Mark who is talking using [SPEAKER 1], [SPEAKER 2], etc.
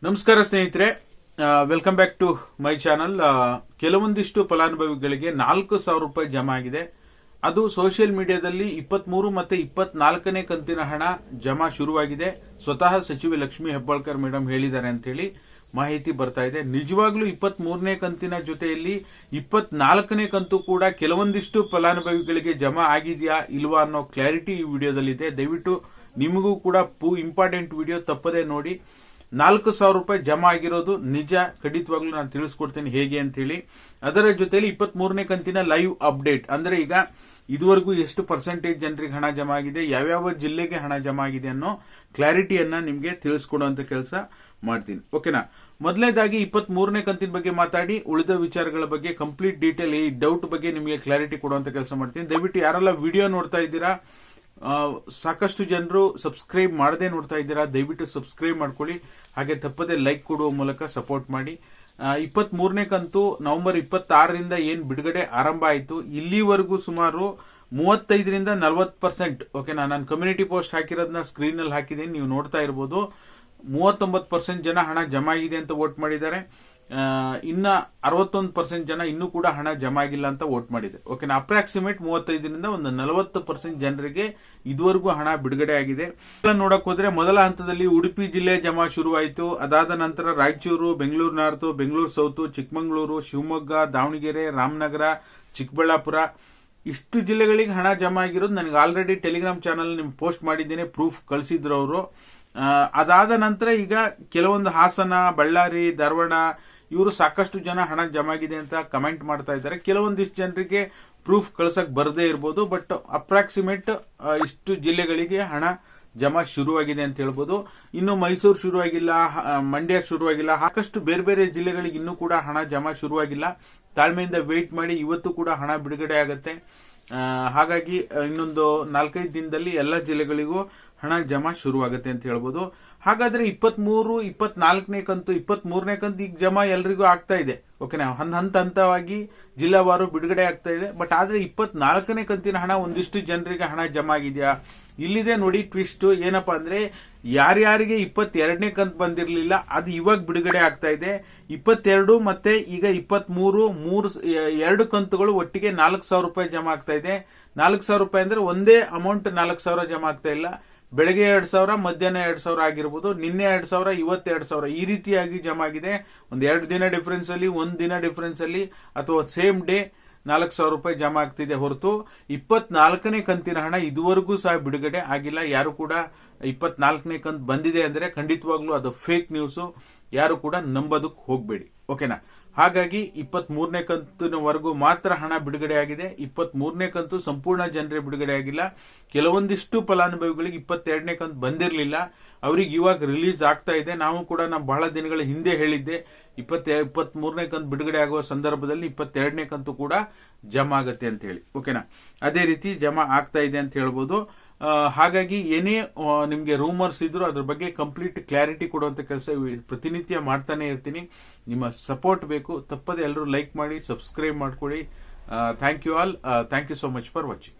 [SPEAKER 1] ನಮಸ್ಕಾರ ಸ್ನೇಹಿತರೆ, welcome back to my channel. ಕೆಲವೊಂದಿಷ್ಟು ಫಲಾನುಭವಿಗಳಿಗೆ 4,000 ರೂಪಾಯಿ ಜಮಾ ಆಗಿದೆ. ಅದು ಸೋಷಿಯಲ್ ಮೀಡಿಯಾದಲ್ಲಿ 23 ಮತ್ತೆ 24ನೇ ಕಂತಿನ ಹಣ ಜಮಾ ಶುರುವಾಗಿದೆ. ಸ್ವತಃ ಸಚಿವೆ ಲಕ್ಷ್ಮೀ ಹೆಬ್ಬಾಳ್ಕರ್ ಮೇಡಮ್ ಹೇಳಿದ್ದಾರೆ ಅಂತ ಹೇಳಿ ಮಾಹಿತಿ ಬರ್ತಾ ಇದೆ. ನಿಜವಾಗ್ಲೂ 23ನೇ ಕಂತಿನ ಜೊತೆಯಲ್ಲಿ 24ನೇ ಕಂತು ಕೂಡ ಕೆಲವೊಂದಿಷ್ಟು ಫಲಾನುಭವಿಗಳಿಗೆ ಜಮಾ ಆಗಿದೆಯಾ ಇಲ್ವಾ ಅನ್ನೋ ಕ್ಲಾರಿಟಿ ಈ ವಿಡಿಯೋದಲ್ಲಿದೆ. ದಯವಿಟ್ಟು ನಿಮಗೂ ಕೂಡ ಇಂಪಾರ್ಟೆಂಟ್ ವಿಡಿಯೋ ತಪ್ಪದೆ ನೋಡಿ. 4,000 ರೂಪಾಯಿ ಜಮಾ ಆಗಿರೋದು ನಿಜ, ಖಂಡಿತವಾಗ್ಲೂ ನಾನು ತಿಳಿಸ್ಕೊಡ್ತೇನೆ ಹೇಗೆ ಅಂತ ಹೇಳಿ. ಅದರ ಜೊತೆಯಲ್ಲಿ 23ನೇ ಕಂತಿನ ಲೈವ್ ಅಪ್ಡೇಟ್, ಅಂದ್ರೆ ಈಗ ಇದುವರೆಗೂ ಎಷ್ಟು ಪರ್ಸೆಂಟೇಜ್ ಜನರಿಗೆ ಹಣ ಜಮಾ ಆಗಿದೆ, ಯಾವ್ಯಾವ ಜಿಲ್ಲೆಗೆ ಹಣ ಜಮಾ ಆಗಿದೆ ಅನ್ನೋ ಕ್ಲಾರಿಟಿಯನ್ನ ನಿಮಗೆ ತಿಳಿಸ್ಕೊಡುವಂತ ಕೆಲಸ ಮಾಡ್ತೀನಿ. ಓಕೆನಾ? ಮೊದಲನೇದಾಗಿ 23ನೇ ಕಂತಿನ ಬಗ್ಗೆ ಮಾತಾಡಿ ಉಳಿದ ವಿಚಾರಗಳ ಬಗ್ಗೆ ಕಂಪ್ಲೀಟ್ ಡೀಟೇಲ್, ಈ ಡೌಟ್ ಬಗ್ಗೆ ನಿಮಗೆ ಕ್ಲಾರಿಟಿ ಕೊಡುವಂತ ಕೆಲಸ ಮಾಡ್ತೀನಿ. ದಯವಿಟ್ಟು ಯಾರೆಲ್ಲ ವಿಡಿಯೋ ನೋಡ್ತಾ ಇದ್ದೀರಾ, ಸಾಕಷ್ಟು ಜನರು ಸಬ್ಸ್ಕ್ರೈಬ್ ಮಾಡದೆ ನೋಡ್ತಾ ಇದ್ದೀರಾ, ದಯವಿಟ್ಟು ಸಬ್ಸ್ಕ್ರೈಬ್ ಮಾಡ್ಕೊಳ್ಳಿ. ಹಾಗೆ ತಪ್ಪದೆ ಲೈಕ್ ಕೊಡುವ ಮೂಲಕ ಸಪೋರ್ಟ್ ಮಾಡಿ. 23ನೇ ಕಂತು ನವೆಂಬರ್ 26ರಿಂದ ಏನ್ ಬಿಡುಗಡೆ ಆರಂಭ ಆಯಿತು, ಇಲ್ಲಿವರೆಗೂ ಸುಮಾರು 35ರಿಂದ 40%. ಓಕೆನಾ? ನಾನು ಕಮ್ಯುನಿಟಿ ಪೋಸ್ಟ್ ಹಾಕಿರೋದನ್ನ ಸ್ಕ್ರೀನ್ ಅಲ್ಲಿ ಹಾಕಿದ್ದೀನಿ, ನೀವು ನೋಡ್ತಾ ಇರಬಹುದು. 39% ಜನ ಹಣ ಜಮಾ ಆಗಿದೆ ಅಂತ ವೋಟ್ ಮಾಡಿದ್ದಾರೆ. ಇನ್ನ 61% ಜನ ಇನ್ನೂ ಕೂಡ ಹಣ ಜಮಾ ಆಗಿಲ್ಲ ಅಂತ ವೋಟ್ ಮಾಡಿದೆ. ಓಕೆನಾ? ಅಪ್ರಾಕ್ಸಿಮೇಟ್ 35ರಿಂದ ಒಂದು 40% ಜನರಿಗೆ ಇದುವರೆಗೂ ಹಣ ಬಿಡುಗಡೆ ಆಗಿದೆ. ನೋಡಕ್ ಹೋದ್ರೆ ಮೊದಲ ಹಂತದಲ್ಲಿ ಉಡುಪಿ ಜಿಲ್ಲೆ ಜಮಾ ಶುರುವಾಯಿತು. ಅದಾದ ನಂತರ ರಾಯಚೂರು, ಬೆಂಗಳೂರು ನಾರ್ತ್, ಬೆಂಗಳೂರು ಸೌತ್, ಚಿಕ್ಕಮಗಳೂರು, ಶಿವಮೊಗ್ಗ, ದಾವಣಗೆರೆ, ರಾಮನಗರ, ಚಿಕ್ಕಬಳ್ಳಾಪುರ, ಇಷ್ಟು ಜಿಲ್ಲೆಗಳಿಗೆ ಹಣ ಜಮಾ ಆಗಿರೋದು ನನಗೆ ಆಲ್ರೆಡಿ ಟೆಲಿಗ್ರಾಮ್ ಚಾನಲ್ ನಿಮ್ಗೆ ಪೋಸ್ಟ್ ಮಾಡಿದ್ದೇನೆ, ಪ್ರೂಫ್ ಕಳಿಸಿದ್ರು ಅವರು. ಅದಾದ ನಂತರ ಈಗ ಕೆಲವೊಂದು ಹಾಸನ, ಬಳ್ಳಾರಿ, ಧಾರವಾಡ, ಇವರು ಸಾಕಷ್ಟು ಜನ ಹಣ ಜಮಾ ಆಗಿದೆ ಅಂತ ಕಮೆಂಟ್ ಮಾಡ್ತಾ ಇದ್ದಾರೆ. ಕೆಲವೊಂದಿಷ್ಟು ಜನರಿಗೆ ಪ್ರೂಫ್ ಕಳ್ಸಕ್ ಬರದೇ ಇರಬಹುದು, ಬಟ್ ಅಪ್ರಾಕ್ಸಿಮೇಟ್ ಇಷ್ಟು ಜಿಲ್ಲೆಗಳಿಗೆ ಹಣ ಜಮಾ ಶುರುವಾಗಿದೆ ಅಂತ ಹೇಳ್ಬೋದು. ಇನ್ನು ಮೈಸೂರು ಶುರುವಾಗಿಲ್ಲ, ಮಂಡ್ಯ ಶುರುವಾಗಿಲ್ಲ, ಸಾಕಷ್ಟು ಬೇರೆ ಬೇರೆ ಜಿಲ್ಲೆಗಳಿಗೆ ಇನ್ನೂ ಕೂಡ ಹಣ ಜಮಾ ಶುರುವಾಗಿಲ್ಲ. ತಾಳ್ಮೆಯಿಂದ ವೇಟ್ ಮಾಡಿ, ಇವತ್ತು ಕೂಡ ಹಣ ಬಿಡುಗಡೆ ಆಗುತ್ತೆ. ಹಾಗಾಗಿ ಇನ್ನೊಂದು 4-5 ದಿನದಲ್ಲಿ ಎಲ್ಲ ಜಿಲ್ಲೆಗಳಿಗೂ ಹಣ ಜಮಾ ಶುರುವಾಗುತ್ತೆ ಅಂತ ಹೇಳ್ಬೋದು. ಹಾಗಾದ್ರೆ 23, 24ನೇ ಕಂತು, 23ನೇ ಕಂತು ಈಗ ಜಮಾ ಎಲ್ರಿಗೂ ಆಗ್ತಾ ಇದೆ. ಓಕೆನಾ? ಹಂತ ಹಂತವಾಗಿ ಜಿಲ್ಲಾವಾರು ಬಿಡುಗಡೆ ಆಗ್ತಾ ಇದೆ. ಬಟ್ ಆದ್ರೆ 24ನೇ ಕಂತಿನ ಹಣ ಒಂದಿಷ್ಟು ಜನರಿಗೆ ಹಣ ಜಮಾ ಆಗಿದೆಯಾ? ಇಲ್ಲಿದೆ ನೋಡಿ ಟ್ವಿಸ್ಟ್. ಏನಪ್ಪಾ ಅಂದ್ರೆ, ಯಾರ್ಯಾರಿಗೆ 22ನೇ ಕಂತು ಬಂದಿರಲಿಲ್ಲ ಅದು ಇವಾಗ ಬಿಡುಗಡೆ ಆಗ್ತಾ ಇದೆ. 22 ಮತ್ತೆ ಈಗ 23 ಎರಡು ಕಂತುಗಳು ಒಟ್ಟಿಗೆ 4,000 ರೂಪಾಯಿ ಜಮಾ ಆಗ್ತಾ ಇದೆ. 4,000 ರೂಪಾಯಿ ಅಂದ್ರೆ ಒಂದೇ ಅಮೌಂಟ್ 4,000 ಜಮಾ ಆಗ್ತಾ ಇಲ್ಲ. ಬೆಳಗ್ಗೆ 2,000, ಮಧ್ಯಾಹ್ನ 2,000 ಆಗಿರ್ಬೋದು, ನಿನ್ನೆ 2,000, ಇವತ್ತು 2,000, ಈ ರೀತಿಯಾಗಿ ಜಮಾ ಆಗಿದೆ. ಒಂದ್ 2 ದಿನ ಡಿಫರೆನ್ಸ್ ಅಲ್ಲಿ, 1 ದಿನ ಡಿಫರೆನ್ಸ್ ಅಲ್ಲಿ, ಅಥವಾ ಸೇಮ್ ಡೇ 4,000 ರೂಪಾಯಿ ಜಮಾ ಆಗ್ತಿದೆ ಹೊರತು 24ನೇ ಕಂತಿನ ಹಣ ಇದುವರೆಗೂ ಸಹ ಬಿಡುಗಡೆ ಆಗಿಲ್ಲ. ಯಾರು ಕೂಡ 24ನೇ ಕಂತು ಬಂದಿದೆ ಅಂದ್ರೆ ಖಂಡಿತವಾಗ್ಲೂ ಅದು ಫೇಕ್ ನ್ಯೂಸ್, ಯಾರು ಕೂಡ ನಂಬೋದಕ್ಕೆ ಹೋಗಬೇಡಿ. ಓಕೆನಾ? ಹಾಗಾಗಿ 23ನೇ ಕಂತಿನವರೆಗೂ ಮಾತ್ರ ಹಣ ಬಿಡುಗಡೆ ಆಗಿದೆ. 23ನೇ ಕಂತು ಸಂಪೂರ್ಣ ಜನರೇ ಬಿಡುಗಡೆ ಆಗಿಲ್ಲ. ಕೆಲವೊಂದಿಷ್ಟು ಫಲಾನುಭವಿಗಳಿಗೆ 22ನೇ ಕಂತು ಬಂದಿರಲಿಲ್ಲ, ಅವ್ರಿಗೆ ಇವಾಗ ರಿಲೀಸ್ ಆಗ್ತಾ ಇದೆ. ನಾವು ಕೂಡ ಬಹಳ ದಿನಗಳ ಹಿಂದೆ ಹೇಳಿದ್ದೆ 23ನೇ ಕಂತು ಬಿಡುಗಡೆ ಆಗುವ ಸಂದರ್ಭದಲ್ಲಿ 22ನೇ ಕಂತು ಕೂಡ ಜಮಾ ಆಗತ್ತೆ ಅಂತ ಹೇಳಿ. ಓಕೆನಾ? ಅದೇ ರೀತಿ ಜಮಾ ಆಗ್ತಾ ಇದೆ ಅಂತ ಹೇಳ್ಬೋದು. ಹಾಗಾಗಿ ಏನೇ ನಿಮ್ಗೆ ರೂಮರ್ಸ್ ಇದ್ರು ಅದ್ರ ಬಗ್ಗೆ ಕಂಪ್ಲೀಟ್ ಕ್ಲಾರಿಟಿ ಕೊಡುವಂತ ಕೆಲಸ ಪ್ರತಿನಿತ್ಯ ಮಾಡ್ತಾನೆ ಇರ್ತೀನಿ. ನಿಮ್ಮ ಸಪೋರ್ಟ್ ಬೇಕು. ತಪ್ಪದೆ ಎಲ್ಲರೂ ಲೈಕ್ ಮಾಡಿ, ಸಬ್ಸ್ಕ್ರೈಬ್ ಮಾಡ್ಕೊಳ್ಳಿ. Thank you all. Thank you so much for watching.